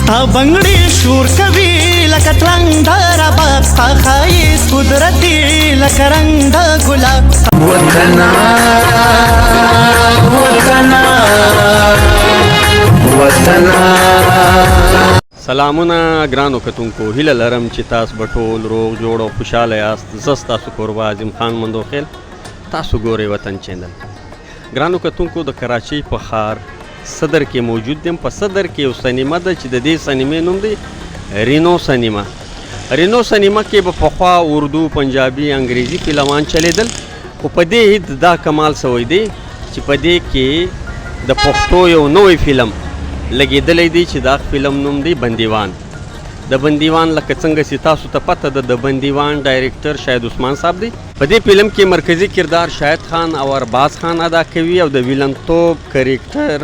تا بنگړي شور کوي لکه ترنګ د رباب ستا ښایست قدرتي لکه رنګ د ګلاب وطنا وطنا وطنا. سلامونه ګرانو کتونکو، هیله لرم چې تاسو به ټول روغ جوړ او خوشحاله یاست. زه ستاسو کوربه عظیم خان مندوخیل، تاسو ګورئ وطن چینل. ګرانو کتونکو، د کراچۍ په ښار صدر کې موجود یم. په صدر کې یو سینما ده چې د دې سینمې نوم دی رینو سینما. رینو سینما کې به پخوا اردو، پنجابي، انګریزي فلمان چلیدل، خو په دې دا کمال سوی دی چې په دې کې د پښتو یو نوی فلم لګېدلی دی چې دا فلم نوم دی بندیوان. د بندیوان لکه څنګه چې تاسو ته پته ده، د بندیوان ډایرکټر شاهد عثمان صاحب دی. په دې فلم کې مرکزي کردار شاهد خان او ارباز خان ادا کوي او د ویلنتوب کرکټر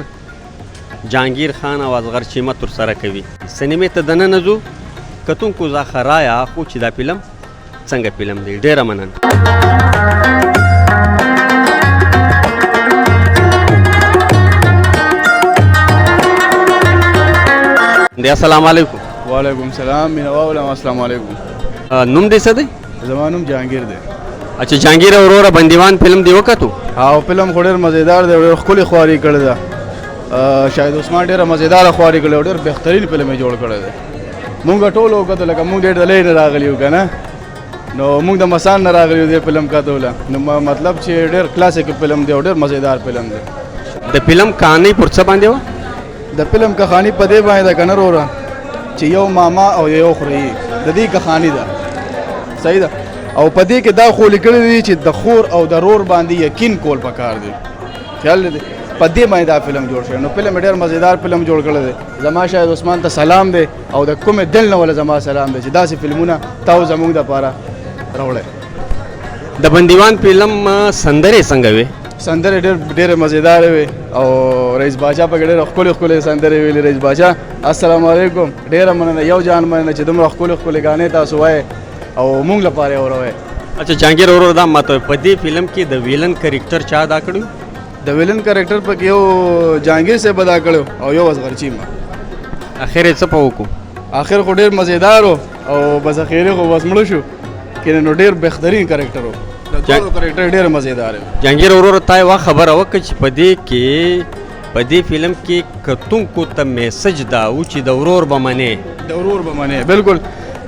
جهانگیر خان او اصغر چیمه تر سره کوي. سینمې ته دننه ځو کتونکو، زاخه رایه خو چې دا فلم څنګه فلم دی. ډېره مننه. السلام علیکم. وعلیکم السلام. مینوال السلام علیکم. نوم دې څه دی؟ زما نوم جهانگیر دی. اچھا جهانگیر وروره بندیوان فلم دی وکتو؟ او فلم خو ډېر مزیدار دی، ډېر ښکلې خواري کړې ده. شاهد عثمان ډېره مزیداره خواري کړې او ډېر بهترین فلم یې جوړ کړی دی. مونږ ټول وکتو، لکه مونږ ډېر د لرې نه راغلي یو که نه، نو مونږ د مسان نه راغلي یو دې فلم کتوله. نو مطلب چې ډېر کلاسیک فلم دی او ډېر مزیدار فلم دی. د فلم کہانی پر څه باندې وه؟ د فلم کہانی په دې باندې ده که نه وروره چې یو ماما او یو خوري، د دې کہانی ده. صحیح ده. او په دې کې دا خو لیکلی دی چې د خور او د رور باندې یقین کول پکار دی. خیال دی په دې باندې دا فلم جوړ شوی. نو فلم ډېر مزیدار فلم جوړ کړی دی. زما شاهد عثمان ته سلام دی او د کومې دل نه ولا زما سلام دی چې داسې فلمونه تاسو زموږ دپاره راوړی. د بندیوان فلم سندرې څنګه وې؟ سندرې ډېرې مزیدارې وې او رئیس باچا پکې ډېرې ښکلې ښکلې سندرې ویلې. رئیس باچا السلام علیکم، ډېره مننه، یو جان مننه چې دومره ښکلې ښکلې ګانې تاسو وایې او موږ لپاره یې وروئ. اچھا جهانگیر ورور دا ماته په دې فلم کې د ویلن کرکټر چا ادا کړی؟ د ویلن کرکټر پکې یو جهانگیر صاحب ادا کړی او یو اصغر چیمه. اخر یې څه په وکړو؟ اخر خو ډېر مزیدار و او بس اخر خو بس مړه شو، نو ډېر بهترین کرکټر و. د ټولو کرکټر ډېر مزیدار و. جهانگیر ورور ته یوه خبره وکړه چې په دې کې په دې فلم کې کتونکو ته میسج دا و چې د ورور به منې. د ورور به منې، بالکل.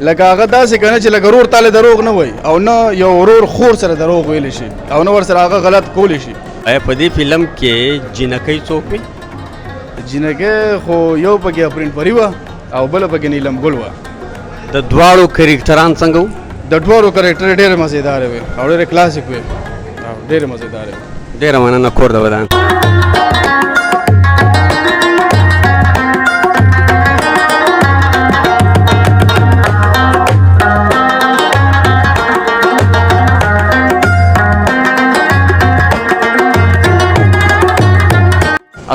لکه هغه داسې که نه چې لکه ورور تاله دروغ نه وایي او نه یو ورور خور سره دروغ ویلی شي او نه ورسره هغه غلط کولی شي. آیا په دې فلم کې جینکۍ څوک وي؟ جینکۍ خو یو پکې افرین پري وه او بله پکې نیلم ګل وه. د دواړو کرکټران څنګه وو؟ د دواړو کرکټر ډېرې مزیدارې وې او ډېرې کلاسیک وې او ډېرې مزیدارې وې. ډېره مننه. کور د ودان.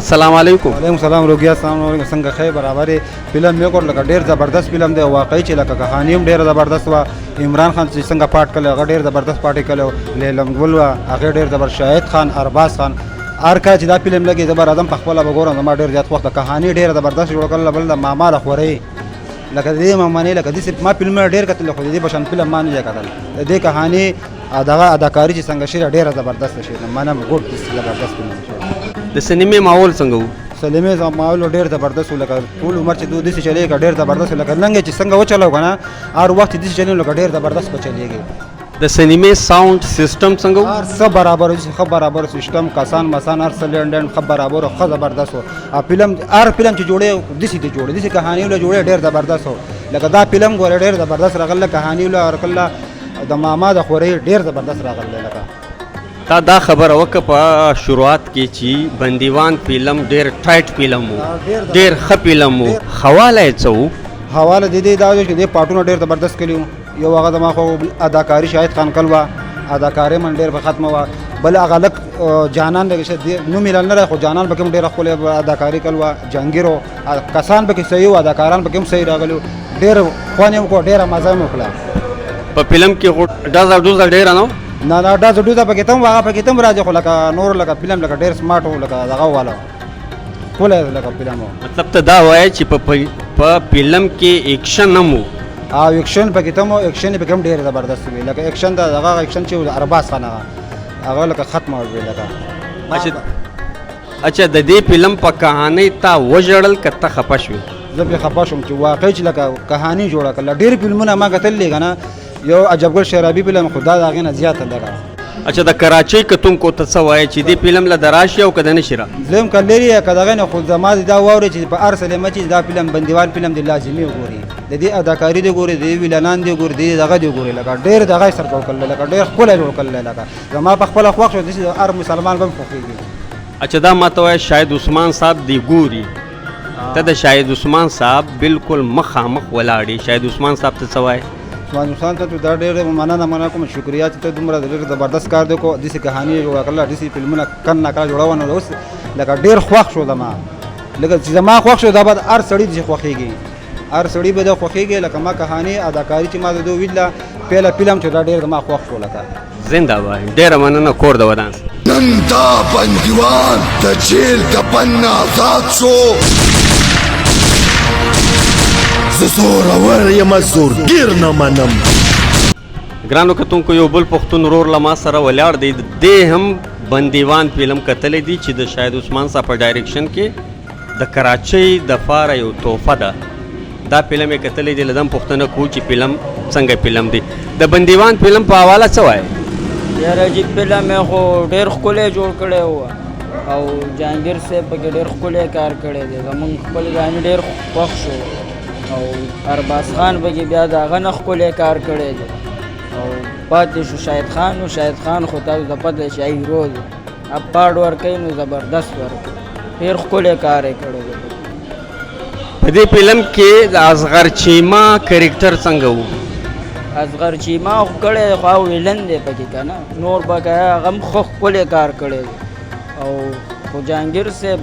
السلام علیکم. وعلیکم السلام. روګیا السلام علیکم. څنګه خیر برابر فلم یې وکړ، لکه ډېر زبردست فلم دی. واقعي چې لکه کہانی هم ډېره زبردست وه. عمران خان چې څنګه پاټ کړی هغه ډېر زبردست پاټ یې کړی. لیلم ګل وه هغې ډېر زبردست. شاهد خان، ارباز خان، هر کله چې دا فلم لګي زه به راځم په خپله به ګورم. زما ډېر زیات خوښ ده. کہانی ډېره زبردست جوړه کړله. بل د ماما له خورۍ لکه د دې مامانې لکه داسې ما فلمونه ډېر کتلي خو د دې په شان فلم ما نه دی کتلی. د دې کہانی دغه اداکاري چې څنګه شوې ډېره زبردسته شوې. منم ګوډ زبردست فلم شوی. د سینمې ماحول څنګه و؟ سلیمې ماحول ډېر زبردست و. لکه ټول عمر چې داسې چلېږي ډېر زبردست و. لکه لنګې چې څنګه وچلو که نه هر وخت چې داسې چلېږي لکه ډېر زبردست به چلېږي. د سینمې ساوند سیسټم څنګه و؟ هر څه برابر و، ښه برابر سیسټم، کسان مسان هر څه لینډ ښه برابر و، ښه زبردست و. فلم هر فلم چې جوړې داسې دی جوړې داسې کہانی له جوړې ډېر زبردست و. لکه دا فلم ګوره ډېر زبردست راغله. کہانی له هر کله د ماما د خورۍ ډېر زبردست راغله. لکه تا دا خبره وکړه په شروعات کې چې بندیوان فلم ډېر ټایټ فلم و، ډېر ښه فلم و. حواله یې څه و؟ حواله د دې دا و چې دې پاټونه ډېر زبردست کړي وو. یو هغه زما خو اداکاري شاهد خان کل وه، اداکاري من ډېر په ختمه وه. بل هغه لک جانان لږ نوم یې نه خو جانان پکې هم ډېره ښکلې اداکاري کل وه. جهانګیر و، کسان پکې صحیح وو، اداکاران پکې هم صحیح راغلي وو. ډېر خوند یې وکړو، ډېره مزه مې وکړه. په فلم کې خو ډزه ډوزه ډېره نه و؟ نه نه ډزه ډوزه پکې ته هم هغه پکې ته هم راځي خو لکه نور لکه فلم لکه ډېر سمارټ و، لکه دغه والا ښکلی لکه فلم و. مطلب ته دا وایې چې په په فلم کې اکشن هم و. او اکشن پکې ته مو اکشن پکې هم ډېر زبردست وي لکه اکشن دا هغه اکشن چې د ارباز خان هغه لکه ختمه وي لکه اچھا د دې فلم په کہانی تا وژړل که ته خفه شوې؟ زه پرې خفه شوم چې واقعي چې لکه کهاني جوړه کړله ډېر فلمونه ما کتلي که نه یو عجبګل شرابي فلم خو دا د هغې نه زیاته لګه. اچھا د کراچۍ کتونکو ته څه وایې چې دې فلم له د راشي او که د نشي را؟ زه هم کتلی یې که د هغې نه خو زما دا واورئ چې په هر سلیمه چې دا فلم بندیوان فلم دی لازمي وګوري د دې اداکاري دی ګوري د دې ویلنان دی ګوري د دې دغه دی ګوري لکه ډېر دغه یې سر جوړ کړلی لکه ډېر ښکلی جوړ کړلی لکه زما په خپله خوښ شو داسې هر مسلمان به هم خوښېږي. اچھا دا ماته وایه شاهد عثمان صاحب دی ګوري ته د شاهد عثمان صاحب بالکل مخامخ ولاړې شاهد عثمان صاحب ته څه وایې؟ عثمان خان ته دا ډېر مننه کوم شکریه چې ته دومره ډېر زبردست کار دی کو داسې کهاني یې جوړه کړله داسې فلمونه کن نه کله جوړونه اوس لکه ډېر خوښ شو زما لکه چې زما خوښ شو دا به هر سړي داسې خوښېږي هر سړي به دا خوښېږي لکه ما کهاني اداکاري چې ما د دوی ویله پیله فلم چې دا ډېر زما خوښ شو لکه زنده باد ډېره مننه کور د ودان نن دا بندیوان د جیل د بند آزاد شو زه زورور یم زورګیر نه منم. ګرانو کتونکو یو بل پښتون ورور له ما سره ولاړ دی دې هم بندیوان فلم کتلی دی چې د شاهد عثمان صاحب په ډایرکشن کې د کراچۍ دپاره یو تحفه ده دا فلم یې کتلی دی له دم پوښتنه کوو چې فلم څنګه فلم دی د بندیوان فلم په حواله څه وایې؟ یاره جی فلم یې خو ډېر ښکلی جوړ کړی و او جهانګیر صاحب پکې ډېر ښکلی کار کړی دی زمونږ خپل ګانې ډېر خوښ شو او ارباز خان پکې بیا د هغه نه ښکلی کار کړی دی او پاتې شو شاهد خان نو شاهد خان خو تاسو ته پته چې هیرو دی اب پاډ ورکوي نو زبردست ورکوي ډېر ښکلی کار یې کړی دی. په دې فلم کې د اصغر چیما کرکټر څنګه و؟ اصغر چیما خو کړی دی خو هغه ویلن دی پکې که نه نور به که هغه هم ښه ښکلی کار کړی دی او خو جهانګیر صاحب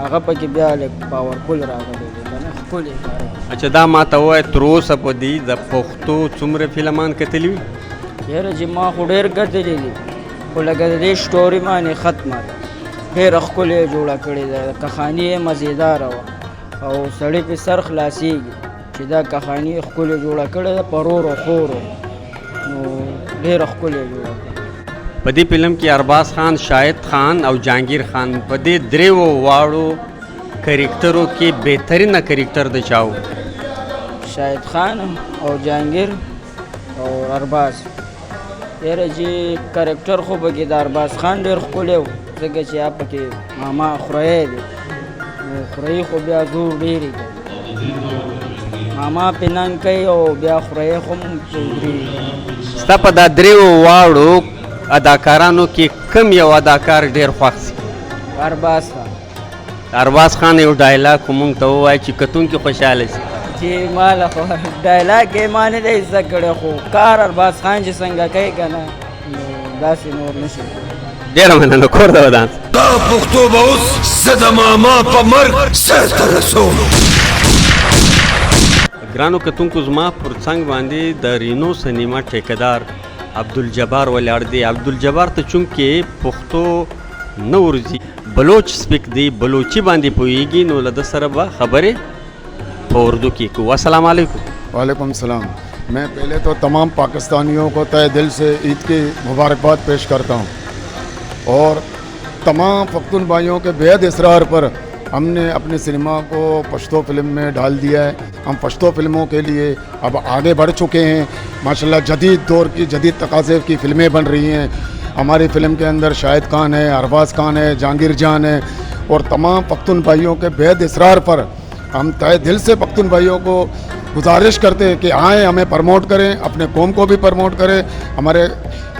هغه پکې بیا لږ پاورفل راغلی دی که نه ښکلی کار. اچھا دا ما ته ووایه تر اوسه په دې د پښتو څومره فلمان کتلي وي؟ یاره چې ما خو ډېر کتلي دي خو لکه د دې سټوري باندې ختمه ده ډېره ښکلې یې جوړه کړې ده کهاني یې مزېداره وه او سړی پې سر خلاصېږي چې دا کهاني یې ښکلې جوړه کړې ده په رورو خورو نو ډېره ښکلې یې جوړه کړې. په دې فلم کې ارباز خان شاهد خان او جهانګیر خان په دې دریو واړو کرکټرو کې بهترینه کرکټر د چا و؟ شاهد خان او جهانګیر او ارباز. یاره چې کرکټر خو پکې د ارباز خان ډېر ښکلی و ځکه چې هغه پکې ماما خورهی دی نو خورهی خو بیا زور ډېرې کوي ماما پې ننګ کوي او بیا خورهی خو هم ډېرې. ستا په دا دریو واړو اداکارانو کې کم یو اداکار ډېر خوښ سي؟ ارباز خان. ارباز خان یو ډایلاګ خو مونږ ته ووایي چې کتونکي خوشحاله شي. چې ما له خو ډایلاګ یې ما نه دی زده کړی خو کار ارباز خان چې څنګه کوي که نه نو داسې نور نه شي. ډېره مننه کور د ودان. دا پښتو به اوس زه د ماما په مرګ سر ته رسوم. ګرانو کتونکو زما پر څنګ باندې د رینو سینما ټیکهدار عبدالجبار ولاړ دی. عبدالجبار ته چونکې پښتو نه ورځي بلوچ سپیک دی بلوچي باندې پوهیږي نو له ده سره به خبرې په اردو کې کوو. السلام علیکم. वालेकुम सलाम. मैं पहले तो तमाम पाकिस्तानियों को तहे दिल से ईद की मुबारकबाद पेश करता हूँ और तमाम पख्तून भाइयों के बेहद इसरार पर हमने अपने सिनेमा को पश्तो फिल्म में डाल दिया है. हम पश्तो फिल्मों के लिए अब आगे बढ़ चुके हैं. माशाल्लाह जदीद दौर की जदीद तकाज़े की फ़िल्में बन रही हैं. हमारी फ़िल्म के अंदर शाहिद खान है, अरबाज खान है, जहांगीर जान है और तमाम पख्तून भाइयों के बेहद इसरार पर हम तहे दिल से पख्तून भाइयों को गुजारिश करते हैं कि आएँ हमें प्रमोट करें, अपने कौम को भी प्रमोट करें, हमारे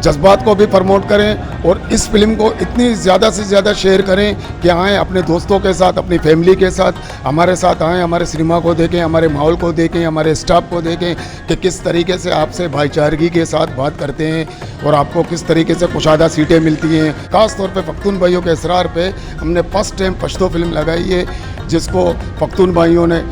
जज्बात को भी प्रमोट करें और इस फिल्म को इतनी ज़्यादा से ज़्यादा शेयर करें कि आएँ अपने दोस्तों के साथ, अपनी फैमिली के साथ हमारे साथ आएँ, हमारे सिनेमा को देखें, हमारे माहौल को देखें, हमारे स्टाफ को देखें कि किस तरीके से आपसे भाईचारगी के साथ बात करते हैं और आपको किस तरीके से कुशादा सीटें मिलती हैं. ख़ास तौर पे पख्तून भाइयों के इसरार पे हमने फर्स्ट टाइम पश्तो फिल्म लगाई है जिसको पख्तून भाइयों ने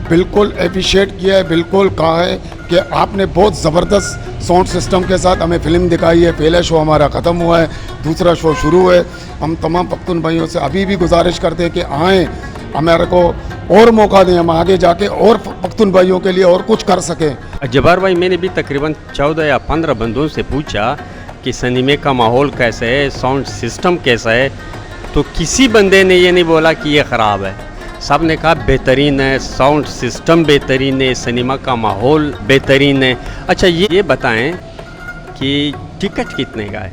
बिल्कुल अप्रिशिएट किया है, बिल्कुल कहा है कि आपने बहुत ज़बरदस्त साउंड सिस्टम के साथ हमें फ़िल्म दिखाई है. पहला शो हमारा ख़त्म हुआ है, दूसरा शो शुरू है. हम तमाम पख्तून भाइयों से अभी भी गुजारिश करते हैं कि आएँ हमारे को और मौका दें, हम आगे जाके और पख्तून भाइयों के लिए और कुछ कर सकें। जब्बार भाई, मैंने भी तकरीबन 14 या 15 बंदों से पूछा कि सिनेमे का माहौल कैसा है, साउंड सिस्टम कैसा है, तो किसी बंदे ने ये नहीं बोला कि ये ख़राब है। सब ने कहा बेहतरीन है, साउंड सिस्टम बेहतरीन है, सिनेमा का माहौल बेहतरीन है। अच्छा, ये बताएं कि टिकट कितने का है?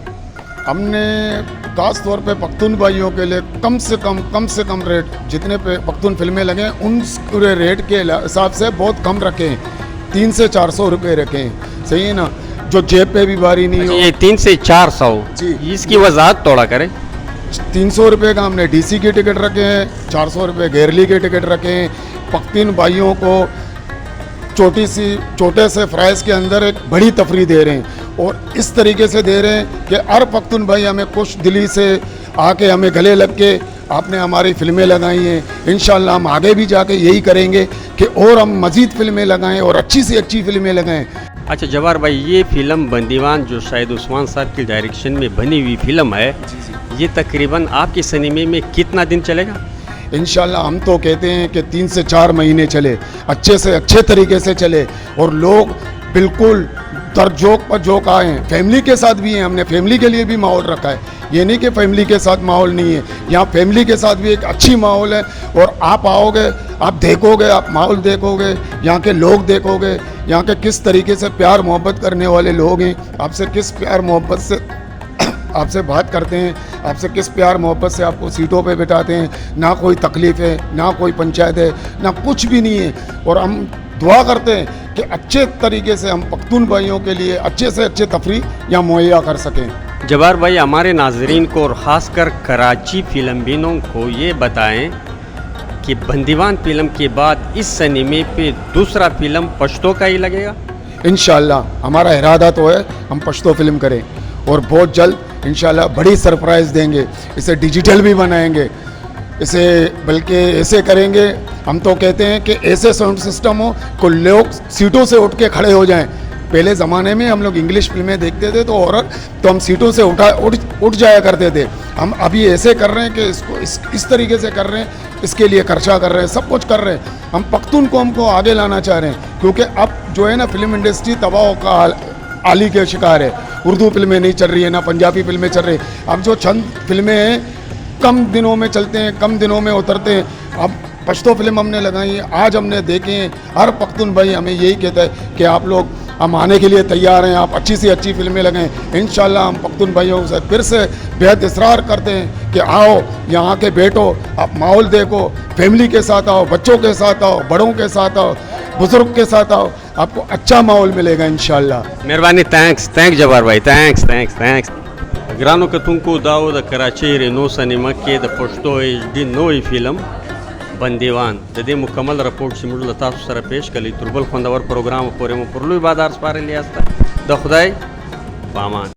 हमने खास तौर पे पख्तून भाइयों के लिए कम से कम रेट, जितने पे पख्तून फिल्में लगे उन पूरे रेट के हिसाब से बहुत कम रखे हैं, 300 से 400 रुपये रखे हैं, सही है ना, जो जेब पे भी भारी नहीं हो। ये 300 से 400 जी, इसकी वजाहत थोड़ा करें। 300 रुपये का हमने डीसी के टिकट रखे हैं, 400 रुपये गेरली के टिकट रखे हैं। पख्तून भाइयों को छोटे से प्राइस के अंदर एक बड़ी तफरी दे रहे हैं, और इस तरीके से दे रहे हैं कि हर पख्तून भाई हमें खुश दिली से आके हमें गले लग के आपने हमारी फिल्में लगाई हैं। इंशाल्लाह हम आगे भी जाके यही करेंगे कि और हम मज़ीद फिल्में लगाएं और अच्छी से अच्छी फिल्में लगाएं। अच्छा जवार भाई, ये फिल्म बंदीवान जो शाहिद उस्मान साहब की डायरेक्शन में बनी हुई फिल्म है, ये तकरीबन आपके सिनेमे में कितना दिन चलेगा? इंशाल्लाह हम तो कहते हैं कि 3 से 4 महीने चले, अच्छे से अच्छे तरीके से चले, और लोग बिल्कुल जोक पर जोक आए। फैमिली के साथ भी हैं, हमने फैमिली के लिए भी माहौल रखा है, ये नहीं कि फैमिली के साथ माहौल नहीं है, यहाँ फैमिली के साथ भी एक अच्छी माहौल है। और आप आओगे, आप देखोगे, आप माहौल देखोगे, यहाँ के लोग देखोगे, यहाँ के किस तरीके से प्यार मोहब्बत करने वाले लोग हैं, आपसे किस प्यार मोहब्बत से आपसे बात करते हैं, आपसे किस प्यार मोहब्बत से आपको सीटों पे बिठाते हैं। ना कोई तकलीफ़ है, ना कोई पंचायत है, ना कुछ भी नहीं है। और हम दुआ करते हैं कि अच्छे तरीके से हम पख्तून भाइयों के लिए अच्छे से अच्छे तफरी यहाँ मुहैया कर सकें। जवार भाई, हमारे नाजरीन को और ख़ासकर कराची फिल्म बीनों को ये बताएं कि बंदीवान फिल्म के बाद इस सिनेमे पे दूसरा फिल्म पश्तो का ही लगेगा? इंशाल्लाह हमारा इरादा तो है हम पश्तो फिल्म करें, और बहुत जल्द इंशाल्लाह बड़ी सरप्राइज़ देंगे, इसे डिजिटल भी बनाएंगे, इसे बल्कि ऐसे करेंगे, हम तो कहते हैं कि ऐसे साउंड सिस्टम हो कि लोग सीटों से उठ के खड़े हो जाएं। पहले ज़माने में हम लोग इंग्लिश फिल्में देखते थे तो हॉरर, तो हम सीटों से उठ जाया करते थे। हम अभी ऐसे कर रहे हैं कि इसको इस तरीके से कर रहे हैं, इसके लिए खर्चा कर रहे हैं, सब कुछ कर रहे हैं। हम पख्तून कौम को आगे लाना चाह रहे हैं, क्योंकि अब जो है ना फिल्म इंडस्ट्री तबाह का आली के शिकार है। उर्दू फिल्में नहीं चल रही है, ना पंजाबी फिल्में चल रही है। अब जो चंद फिल्में हैं कम दिनों में चलते हैं, कम दिनों में उतरते हैं। अब पश्तो फिल्म हमने लगाई है, आज हमने देखे हैं, हर पख्तून भाई हमें यही कहता है कि आप लोग हम आने के लिए तैयार हैं, आप अच्छी से अच्छी फिल्में लगाएं। इंशाल्लाह हम पख्तून भाइयों से फिर से बेहद इसरार करते हैं कि आओ, यहाँ के बैठो, आप माहौल देखो, फैमिली के साथ आओ, बच्चों के साथ आओ, बड़ों के साथ आओ, बुजुर्ग के साथ आओ, आपको अच्छा माहौल मिलेगा इंशाल्लाह। मेहरबानी, थैंक्स जवार भाई, थैंक्स। ग्रानो के तुमको दाओ द कराची रेनो सिनेमा के द पश्तो HD नोई फिल्म बंदीवान द दे मुकम्मल रिपोर्ट सिमुल लता सर पेश कली तुरबल खोंदावर प्रोग्राम पूरे में पुरलुई बाजार स्पारे लिया द खुदाई पामान।